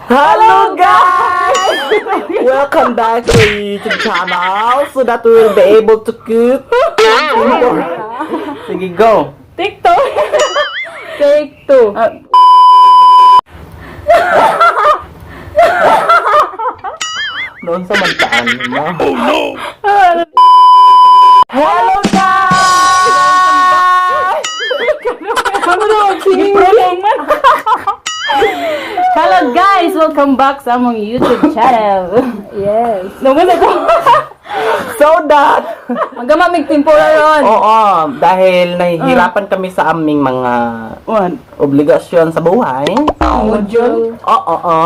Hello guys! Welcome back to YouTube channel so that we will be able to cook. Sige, go! TikTok! Take two. Noon sa mantaan mo. Oh no! Hello guys! Hello guys! Welcome back sa among YouTube channel. Yes. Naman ito. So that... Magamamig tempura ron. Oo, dahil nahihirapan kami sa aming mga obligasyon sa buhay. Module. Oo.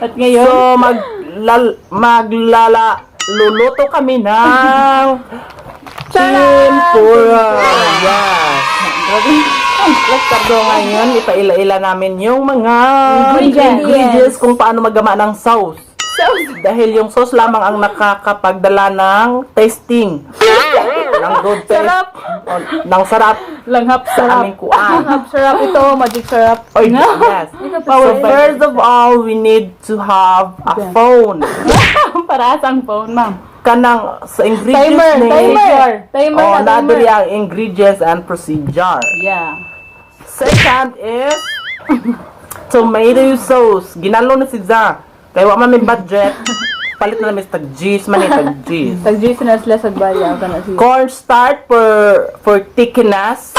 At ngayon? So, luluto kami ng tempura. Yes. Let's go ngayon. Ipaila-ila namin yung mga ingredients kung paano magama ng sauce. Dahil yung sauce lamang ang nakakapagdala ng tasting. Ng good taste. Sarap. Ng sarap. Langhap Sa sarap. aming kuan. Langhap sarap ito. Magic sarap. Oy, yes. So, first of all, we need to have a phone. Para asang phone, ma'am. Kanang sa ingredients Timer. Oh, nadiri ang ingredients and procedure. Yeah. Second is tomato sauce. Ginalo na si Za. Kaya wa man may budget. Palit na namin sa tag-cheese man tag-cheese. Tag-juice na sila sa bayaw. Cornstarch for thickness.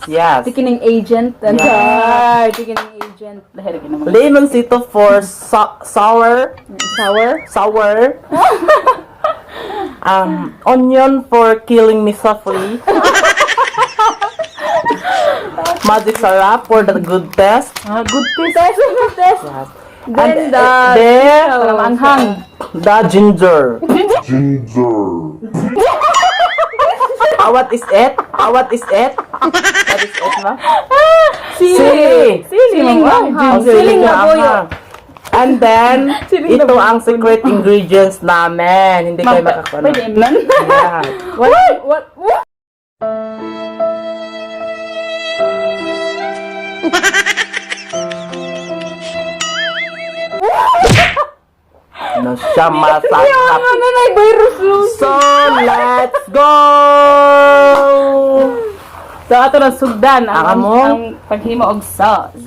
Yes. Thickening agent. Yeah. Thickening agent. Lahir ka naman. Lemon sito for sour. Sour. Onion for killing me softly. Magic syrup for the good taste. Good taste. Good taste. Yes. Then There, anghang. the ginger. What is it? What is it? What is it, ma? Sili. Siling anghang. Siling anghang. And then, ito ang secret ingredients namin. Hindi kayo makakuha. Pwede imlan? Yeah. What? Ano siya masarap. Ano na virus nun? So, let's go! So, ato na sugdan ang Amo? paghimo og sauce.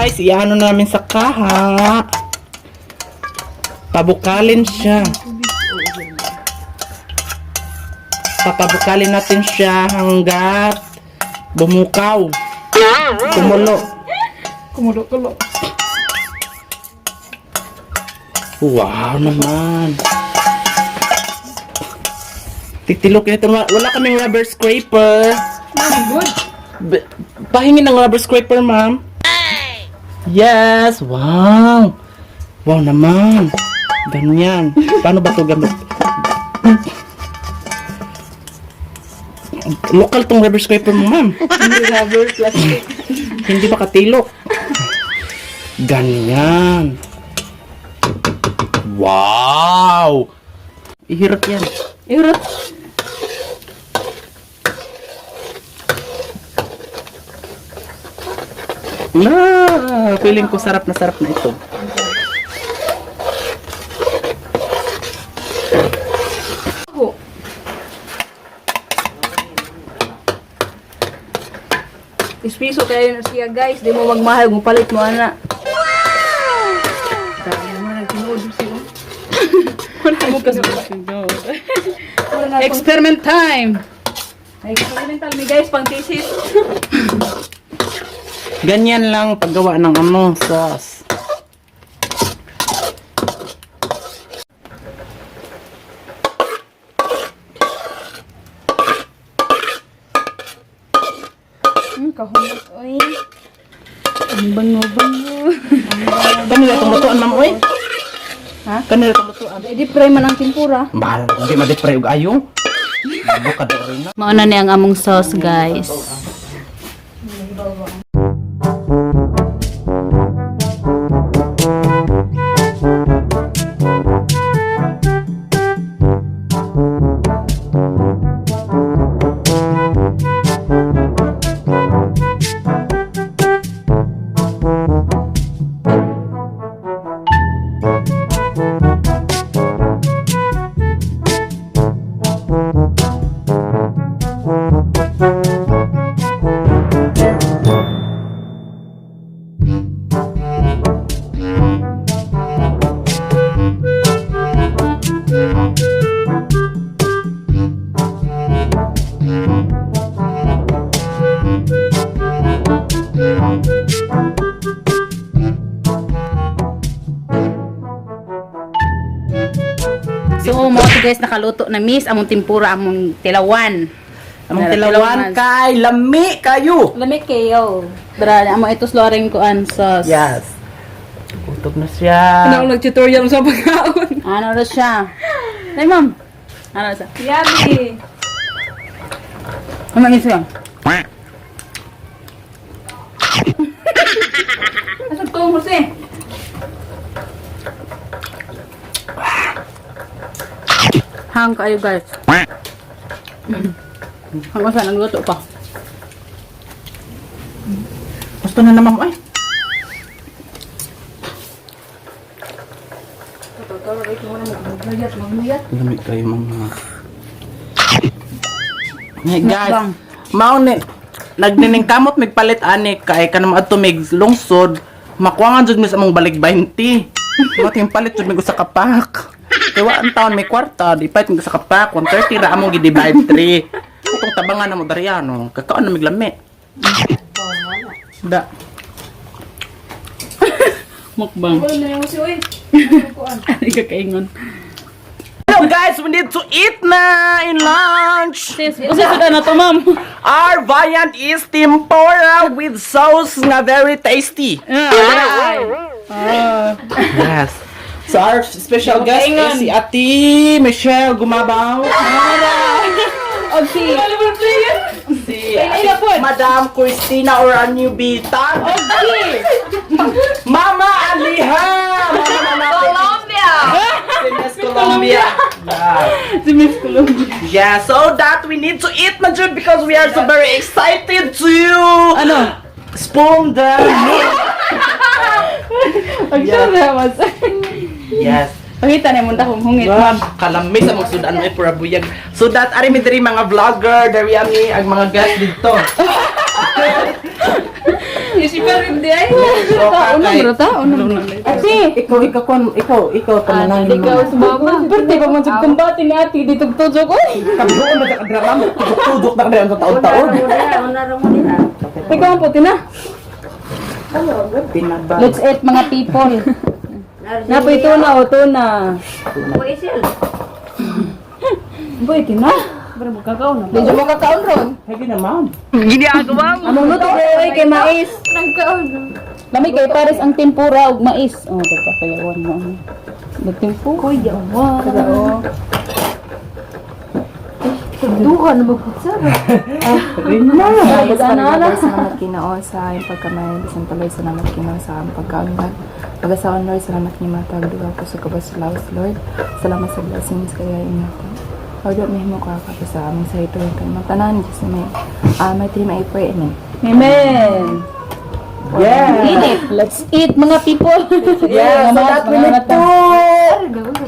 Guys, iano namin sa kaha. Pabukalin siya. Papabukalin natin siya hanggat bumukaw. Kumulo. Kumulo-kulo. Wow naman. Titilok nito. Wala kaming rubber scraper. Good. Pahingin ng rubber scraper, ma'am. Yes! Wow! Wow naman! Ganyan. Paano ba ito gamit? Local tong rubber scraper mo, ma'am. Hindi rubber, plastic. Hindi ba katilok? Ganyan. Wow! Ihirap yan. Ihirap. Feeling ko sarap na ito. Ispiso kayo na siya guys. Di mo magmahal. Mupalit mo ana. Dami naman nagtinood siya. Experiment time! Experimental ni guys. Pang thesis. Ganyan lang paggawa ng sauce. Kahulog. Oy. Ang bango-bango. Kanila itong lutuan, ma'am, oy. Ha? Kanila itong lutuan. Di fry man ang tempura. Mahal, hindi ma-defray og ayo. Bukad rin na. Mauna ni ang among sauce guys. So, mo guys nakaluto na miss among tempura among tilawan. Among tilawan kay lami kayo. Lami kayo. Dara amo ito sloring ko an sauce. Yes. Utog na siya. Ano nag-tutorial sa pagkaon? Ano na siya? Nay ma'am. Ano siya? Yummy. Ano siya? Asa to mo si? Hang kayo guys. Hang saan nagluto pa? Gusto na naman, ay. Lamig kayo, mga. Hey guys, mauni. Nagnining kamot migpalit ani kay kanang adto mig lungsod. Makuangan jud mi sa among balik 20. Mating palit jud mig usa ka pack. Kaya ang taon may kwarta, di pa mig usa ka pack, 130 ra among gi-divide 3. Itong tabangan na mo Dariano, kakaon na miglami. Da. Mukbang. Ano ka kaingon? Hello guys, we need to eat na in lunch. Kasi sudah na to ma'am. Our variant is tempura with sauce nga very tasty. Yes. So our special guest is si Ate Michelle Gumabaw. si Madam Christina or a new bita. Mama Aliha! Mama na natin. Colombia! Si Miss Colombia. Si Miss Colombia. Yeah, so that we need to eat Majud because we are so very excited to Ano? spoon the meat. Yes. Pakita na muna akong hungit. Ma'am, kalami sa magsudan mo pura buyag. So that ari mi diri mga vlogger, dari ami ang mga guest dito. Si Perindi ay. So kakay. Ikaw tanan mo. Ikaw sa baba. Pwede ba mo sa kumbati ni ate dito tutok ko? Kabuon na ka drama mo. Tudok na ka sa taon-taon. Ikaw ang puti na. Pinabag. Let's eat mga people. Napoy tuna o tuna. Boy, tina. Pero mo kakaon na. Medyo mo kakaon ron. Hagi naman. Anong luto boy kay mais? Nagkaon. Lami kay pares ang tempura ug mais. Oh, pagkakayawan mo. Nagtimpo. Koy, yawa. Duha na magkutsara. Salamat Salamat Ginoo sa iyong pagkamay, bisan tuloy salamat Ginoo sa aming pagkaunlad. Pagasaon Lord, salamat ni matag duha ko sa kabasalawas Lord. Salamat sa blessings kaya inyo ko. Lord, may mo ka sa aming sa ito kay mga tanan kasi may team I pray amen. Amen. Yeah. Eat it. Let's eat mga people. Yeah, so that we need to.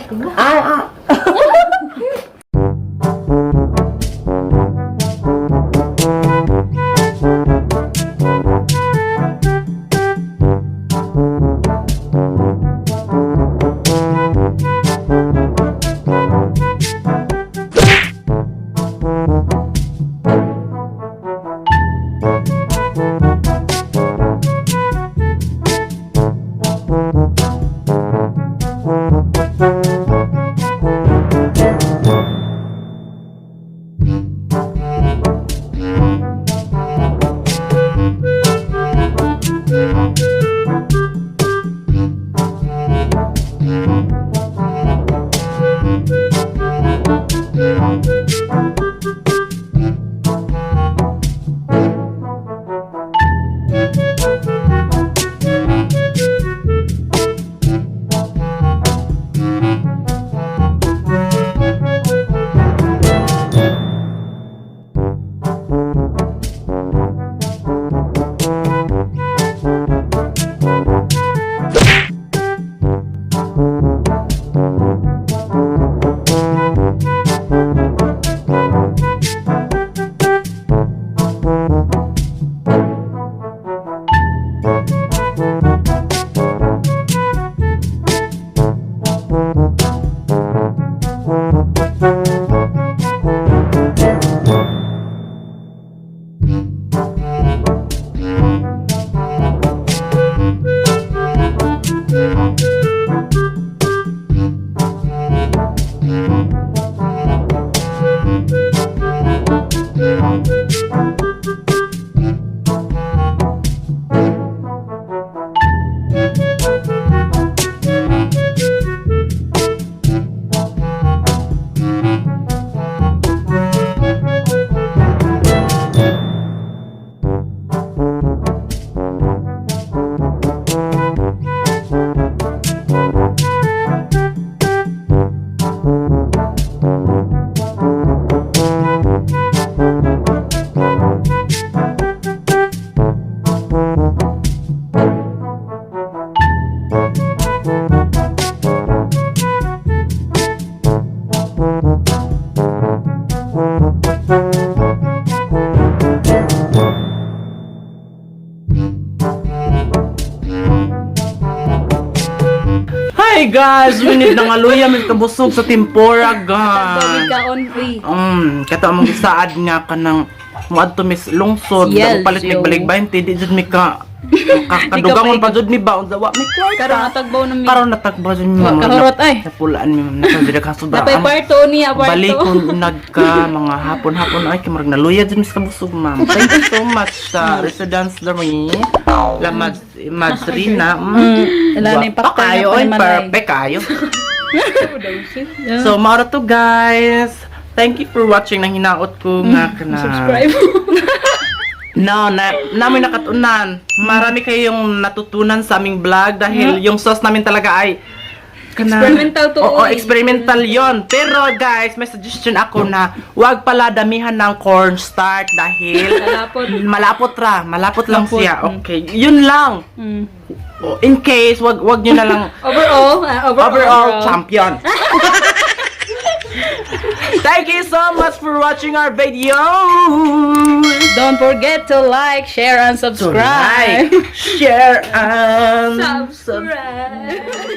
Hi guys, we need ng aluya may kabusog sa tempura guys. on free. Kato among isaad nga kanang muadto mis lungsod, Yes, palit yo. balik 20 di jud mi ka kadugangon pa jud mi ba unsa wa mi Karon natagbaw na mi. karon natagba jud mi mga Kahurot ay. napulaan mi nakadira ka sobra. Napay parto niya parto. Balikon nagka mga hapon-hapon ay kimurag naluya jud mis kabusog ma'am. Thank you so much sa residence Dormi. La Madrina. Wala na yung Guwapa pakta kayo, na oy, panimalay. perfect kayo. So, maura to guys. Thank you for watching nang hinaot ko nga kana. Subscribe. No, namin nakatunan. Marami kayong natutunan sa aming vlog dahil yung sauce namin talaga ay Experimental to. Oo, experimental yon. Pero guys, may suggestion ako na wag pala damihan ng cornstarch dahil malapot lang siya. Okay, yun lang. In case, wag nyo na lang overall champion. Thank you so much for watching our video. Don't forget to like, share, and subscribe. Like, share, and Subscribe.